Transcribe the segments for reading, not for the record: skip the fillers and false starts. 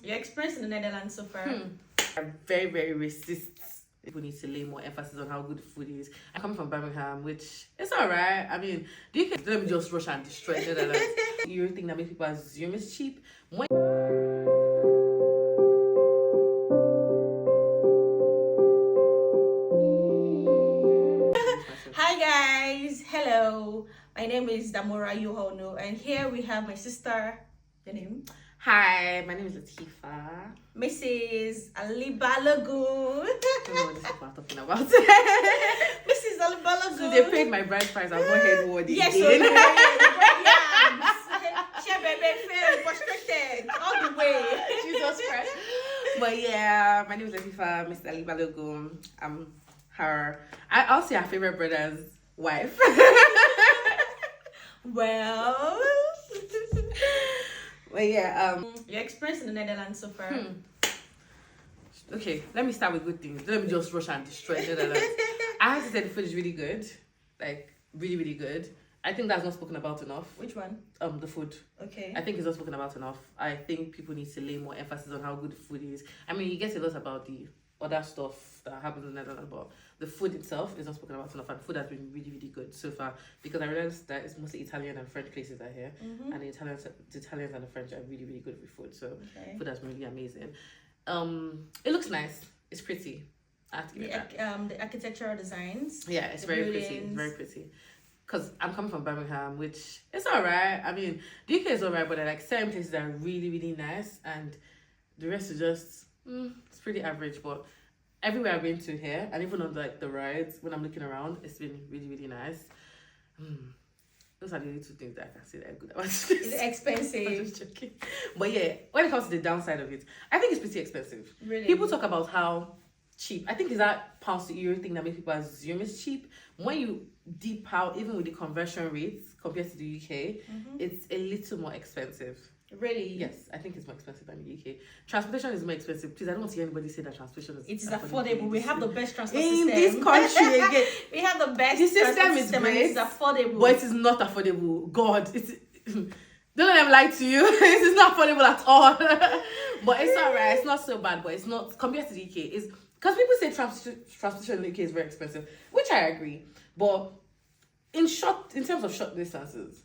Your experience in the Netherlands so far? I'm very, very racist. People need to lay more emphasis on how good the food is. I come from Birmingham, which is alright. I mean, let me just rush and destroy the Netherlands. You think that makes people assume it's cheap. Hi guys, hello. My name is Damora Yohono, and here we have my sister. Your name? Hi, my name is Latifa. Mrs. Ali Balogun. I don't know what these people are talking about. Mrs. Ali Balogun. So they paid my bride price. I'll go ahead and Yes, again. She baby feel frustrated all the way. Jesus Christ. But yeah, my name is Latifa, Mr. Ali Balogun. I'm I'll say her favorite brother's wife. Well, But yeah, your experience in the Netherlands so far? Okay, let me start with good things. Let me just rush and destroy the Netherlands. I have to say the food is really good. Like, really, really good. I think that's not spoken about enough. Which one? The food. Okay. I think it's not spoken about enough. I think people need to lay more emphasis on how good the food is. I mean, you get a lot about the other stuff that happens in the Netherlands, but the food itself is not spoken about enough, and food has been really, really good so far, because I realized that it's mostly Italian and French places are here, and the Italians and the French are really, really good with food, so food has been really amazing. It looks nice. It's pretty. I have to give it that. The architectural designs. Yeah, it's the very buildings. pretty. Very pretty. Because I'm coming from Birmingham, which is alright. I mean, the UK is alright, but like certain places are really, really nice, and the rest is just it's pretty average. But everywhere I've been to here, and even on like the rides, when I'm looking around, it's been really, really nice. Those are the only two things that I can say that are good about this. It's I'm expensive. just joking. But yeah, when it comes to the downside of it, I think it's pretty expensive. Really? People talk about how cheap. I think it's that pounds to euro thing that makes people assume it's cheap. When you deep out, even with the conversion rates compared to the UK, it's a little more expensive. Really? Yes, I think it's more expensive than the UK. Transportation is more expensive. Please, I don't want to hear anybody say that transportation is It is affordable. We have the best transport in system. this country again. We have the best The system transport is system and great, it's affordable. but it is not affordable. God, it's don't let them lie to you. It is not affordable at all. But it's alright. It's not so bad, but it's not compared to the UK. Is because people say transportation in the UK is very expensive, which I agree. But in terms of short distances,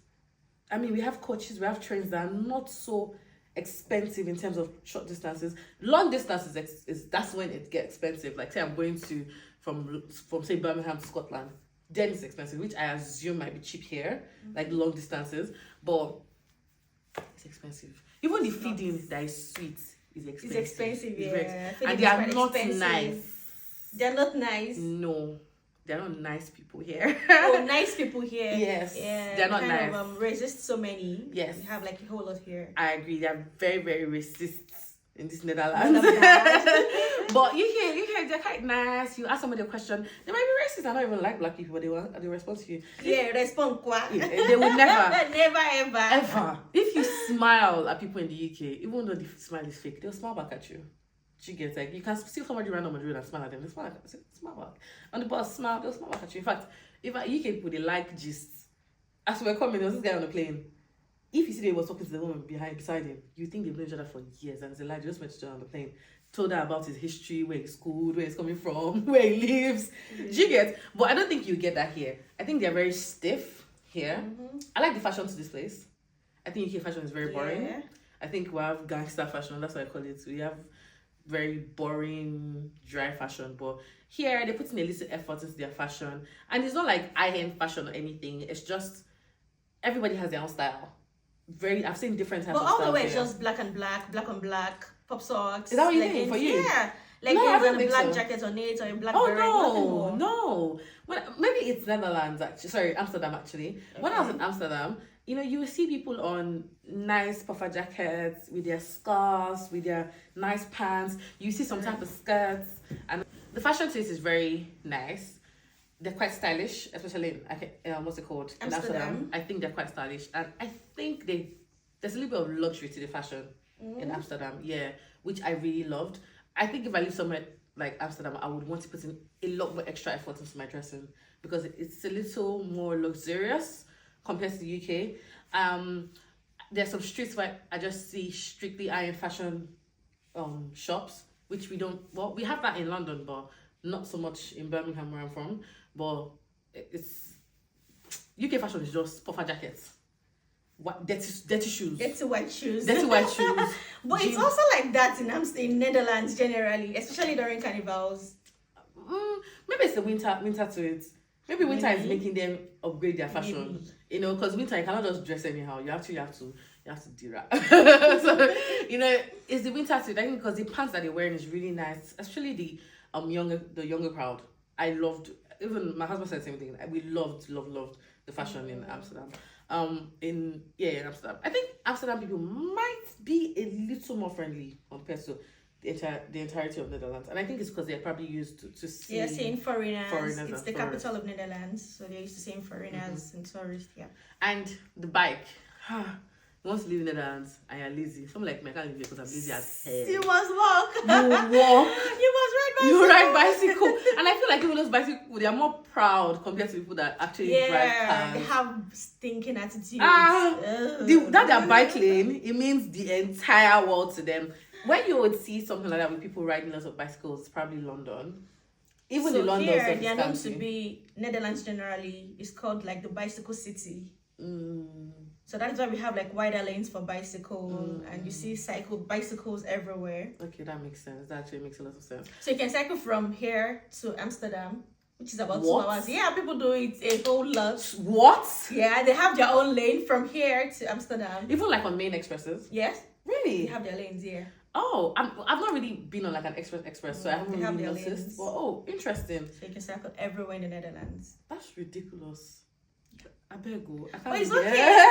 I mean, we have coaches, we have trains that are not so expensive in terms of short distances. Long distances that's when it gets expensive. Like say I'm going to from say Birmingham to Scotland, then it's expensive, which I assume might be cheap here, like long distances, but it's expensive. Even the feeding that is sweet is expensive. It's expensive, It's yeah. very Feeding and they is are quite not expensive. nice. They're not nice. No, they're not nice people here. Oh, nice people here. Yes, Yeah, they're not kind nice. Of, resist so many. Yes. We have like a whole lot here. I agree. They're very, very racist in this Netherlands. But UK, they're quite nice. You ask somebody a question, they might be racist. I don't even like black people, but they respond to you. Yeah, respond qua. Yeah, they will never, Never ever. ever. If you smile at people in the UK, even though the smile is fake, they'll smile back at you. You get like you can see somebody random on the road and smile at them. They smile back. On the bus, they'll smile back at you. In fact, if UK people they like gists. As we were coming, there was this guy on the plane. If you see they was talking to the woman beside him, you think they've known each other for years, and it's a lie. They just met each other on the plane. Told her about his history, where he's schooled, where he's coming from, where he lives. Do you get? But I don't think you get that here. I think they're very stiff here. I like the fashion to this place. I think UK fashion is very boring. Yeah. I think we have gangster fashion. That's what I call it. We have very boring, dry fashion. But here, they put in a little effort into their fashion. And it's not like high-end fashion or anything. It's just, everybody has their own style. I've seen different types But of all styles the way here. it's just black on black, pop socks. Is that what you think leggings. for you? Yeah. No, I Leggings don't and a think black so. jacket on it, or a black Oh beret. nothing more. no. Maybe it's Netherlands actually. Sorry, Amsterdam actually. When I was in Amsterdam, you will see people on nice puffer jackets with their scarves, with their nice pants. You see some type of skirts, and the fashion taste is very nice. They're quite stylish, especially in what's it called? In Amsterdam. I think they're quite stylish, and I think there's a little bit of luxury to the fashion in Amsterdam. Yeah, which I really loved. I think if I live somewhere like Amsterdam, I would want to put in a lot more extra effort into my dressing because it's a little more luxurious compared to the UK. There's some streets where I just see strictly high-end fashion shops, which we don't. Well, we have that in London, but not so much in Birmingham where I'm from. But it's UK fashion is just puffer jackets, dirty shoes, Dirty white shoes. dirty white shoes. But it's also like that in Netherlands generally, especially during carnivals. Maybe it's the winter to it. Maybe winter is Maybe. making them upgrade their fashion. Maybe. You know, because winter you cannot just dress anyhow. You actually have to do that. So you know, it's the winter to it. I think because the pants that they're wearing is really nice, especially the younger crowd. I loved, even my husband said the same thing. We loved the fashion in Amsterdam. In Amsterdam. I think Amsterdam people might be a little more friendly compared to the entirety of Netherlands, and I think it's because they're probably used to seeing foreigners. It's and the tourists. capital of Netherlands, so they're used to seeing foreigners and tourists. Yeah. And the bike. You want to live in Netherlands and you're lazy. Someone like me, I can't live here because I'm lazy as hell. You must walk. You walk. You must ride bicycle. You ride bicycle. And I feel like even those bicycle, they are more proud compared to people that actually drive cars. They have stinking attitudes. That their bike lane, it means the entire world to them. When you would see something like that with people riding lots of bicycles, probably London. Even so in London, here, they are known to be, Netherlands generally is called like the bicycle city. So that's why we have like wider lanes for bicycle, and you see bicycles everywhere. Okay, that makes sense. That actually makes a lot of sense. So you can cycle from here to Amsterdam, which is about What? 2 hours. Yeah, people do it a whole lot. What? Yeah, they have their own lane from here to Amsterdam. Even like on main expresses? Yes, they Really? have their lanes here. Oh, I've not really been on like an express, so I haven't They have really their noticed. lanes. But interesting. So you can cycle everywhere in the Netherlands. That's ridiculous. I better go. I can't But it's be okay. there.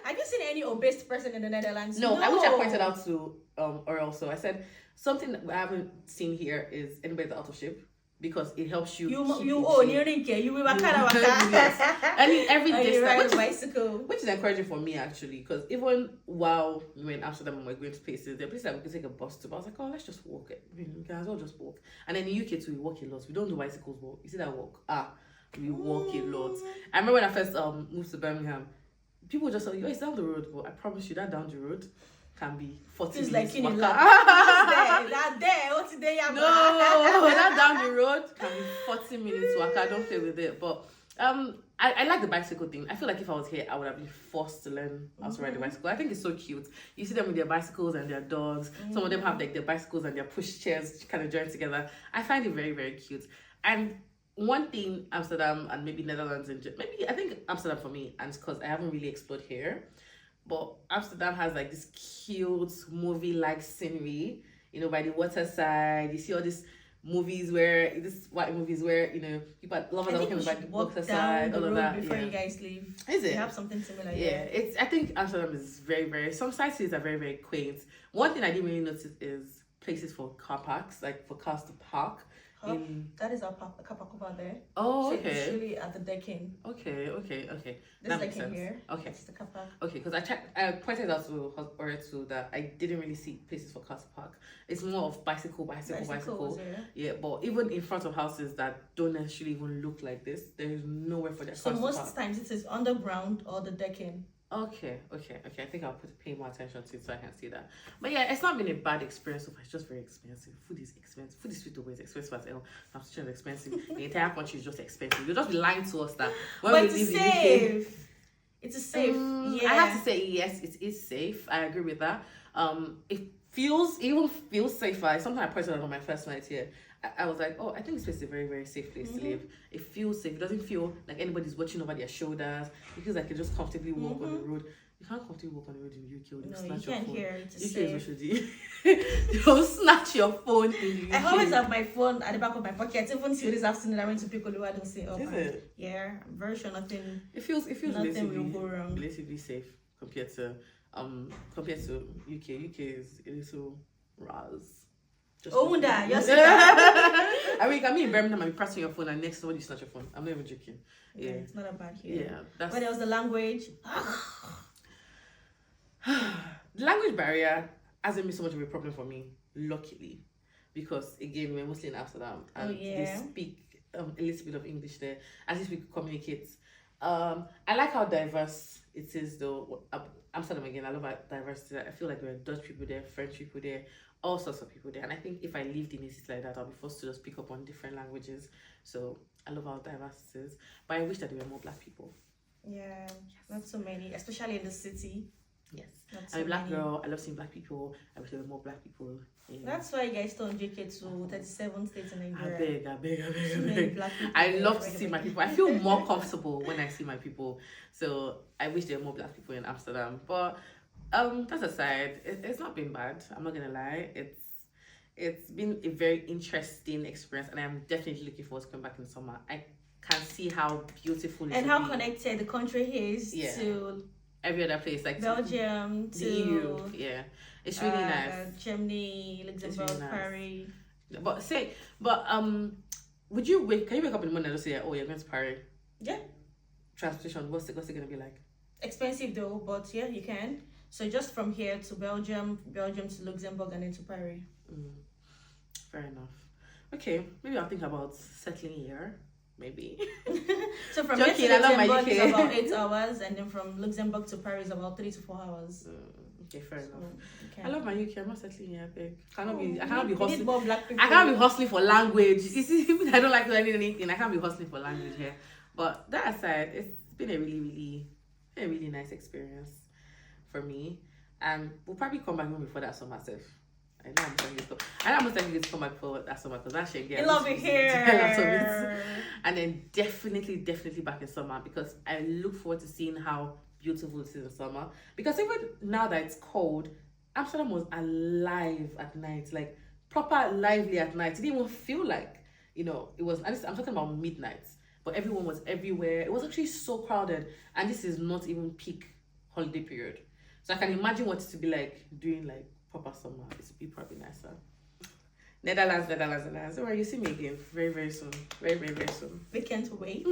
Have you seen any obese person in the Netherlands? No, I wish I pointed out to or also I said something that I haven't seen here is anybody that's out of shape, because it helps you. You keep in you shape. don't care. You will waka Yes. And in every and you distance, ride which a is, bicycle. which is encouraging for me actually, because even while we were in Amsterdam and we were going to places, there are places that we could take a bus to, but I was like, oh, let's just walk it. We can as well just walk. And then in the UK too, we walk a lot. We don't do bicycles, but you see that walk? We walk a lot. I remember when I first moved to Birmingham, people just say, oh, it's down the road, but I promise you that down the road can be 40 It's minutes. like in waka. what's there? No, that down the road can be 40 minutes waka. Don't play with it. But I like the bicycle thing. I feel like if I was here, I would have been forced to learn how to ride the bicycle. I think it's so cute. You see them with their bicycles and their dogs. Some of them have like their bicycles and their push chairs kind of joined together. I find it very, very cute. And one thing Amsterdam and maybe Netherlands and maybe I think Amsterdam for me, and because I haven't really explored here, but Amsterdam has like this cute movie-like scenery, you know, by the waterside. You see all these movies where white movies where, you know, people lovers are walking by the waterside, all of that. Before you guys leave. Is it? You have something similar. Yeah, it's. I think Amsterdam is very, very. Some sites are very, very quaint. One thing I didn't really notice is places for car parks, like for cars to park. That is our car park over there. Oh, So okay. it's usually at the decking. Okay. This That makes decking sense. here. Okay. It's the car park. Okay, because I pointed out to too that I didn't really see places for cars to park. It's more of bicycle. Bicycles, Yeah, but even in front of houses that don't necessarily even look like this, there is nowhere for their So cars to park. most times it is underground or the decking. Okay. I think I'll pay more attention to it so I can see that. But yeah, it's not been a bad experience so far. It's just very expensive. Food is expensive. Food is sweet always expensive as hell. Transportation is expensive. The entire country is just expensive. You'll just be lying to us that when But we it's live in the UK. safe. It's safe. Yeah. I have to say yes, it is safe. I agree with that. It even feels safer. It's something I pointed out on my first night here. I was like, oh, I think this place is a very, very safe place to live. It feels safe. It doesn't feel like anybody's watching over their shoulders. It feels like you just comfortably walk on the road. You can't comfortably walk on the road in the UK. Or No, you snatch your can't phone. hear it. It's UK safe. is Oshodi. They'll snatch your phone in the UK. I always have my phone at the back of my pocket. Even till this afternoon, I went to pick Oluwa and say, "Oh, Is it? Yeah, I'm very sure nothing. It feels Nothing relatively, will go wrong. relatively safe compared to UK. UK is a little raz. Just Owunda, you're I mean, in Birmingham, I'm pressing your phone, and next somebody snatch your phone. I'm not even joking. Yeah, It's not a bad here. yeah. That's But there was the language. the language barrier hasn't been so much of a problem for me, luckily, because again, we're mostly in Amsterdam and they speak a little bit of English there. At least we could communicate. I like how diverse it is though. Amsterdam again, I love how diverse it is. I feel like there are Dutch people there, French people there, all sorts of people there. And I think if I lived in a city like that, I'll be forced to just pick up on different languages. So I love how diverse it is. But I wish that there were more black people. Yeah, not so many, especially in the city. Yes. Not I'm so a black many. girl. I love seeing black people. I wish there were more black people. That's why you guys don't JK to 37 states in I Nigeria. beg, I beg, I beg, Too I many beg. black people I there. love to see my people. I feel more comfortable when I see my people. So I wish there were more black people in Amsterdam. But that aside, it's not been bad. I'm not gonna lie. It's been a very interesting experience, and I'm definitely looking forward to coming back in the summer. I can see how beautiful it And will how be. connected the country is Yeah. to Every other place, like Belgium, the EU. to Yeah, it's really nice. Germany, Luxembourg, really nice. Paris. Would you wake? Can you wake up in the morning and just say, "Oh, you're going to Paris"? Yeah. Transportation. What's it gonna be like? Expensive though, but yeah, you can. So just from here to Belgium, Belgium to Luxembourg, and then to Paris. Fair enough. Okay, maybe I'll think about settling here. Maybe. So from Joking, here I to love my Luxembourg is UK. about 8 hours, and then from Luxembourg to Paris is about 3 to 4 hours. Okay, fair So enough. you can. I love my UK. I'm not settling here. Big. I can't be We need hustling. more black people. I can't be hustling for language. You see, I don't like learning anything. I can't be hustling for language here. But that aside, it's been a really nice experience for me. And we'll probably come back even before that summer, Seth. I know I'm telling you so. I know I'm telling you to come back for that summer because that shit You love it here. And then definitely back in summer because I look forward to seeing how beautiful it is in summer. Because even now that it's cold, Amsterdam was alive at night, like proper lively at night. It didn't even feel like, it was, I'm talking about midnight, but everyone was everywhere. It was actually so crowded, and this is not even peak holiday period. So I can imagine what it to be like during like proper summer. It's be probably nicer. Netherlands. So you see me again very, very soon. Very, very, very soon. We can't wait.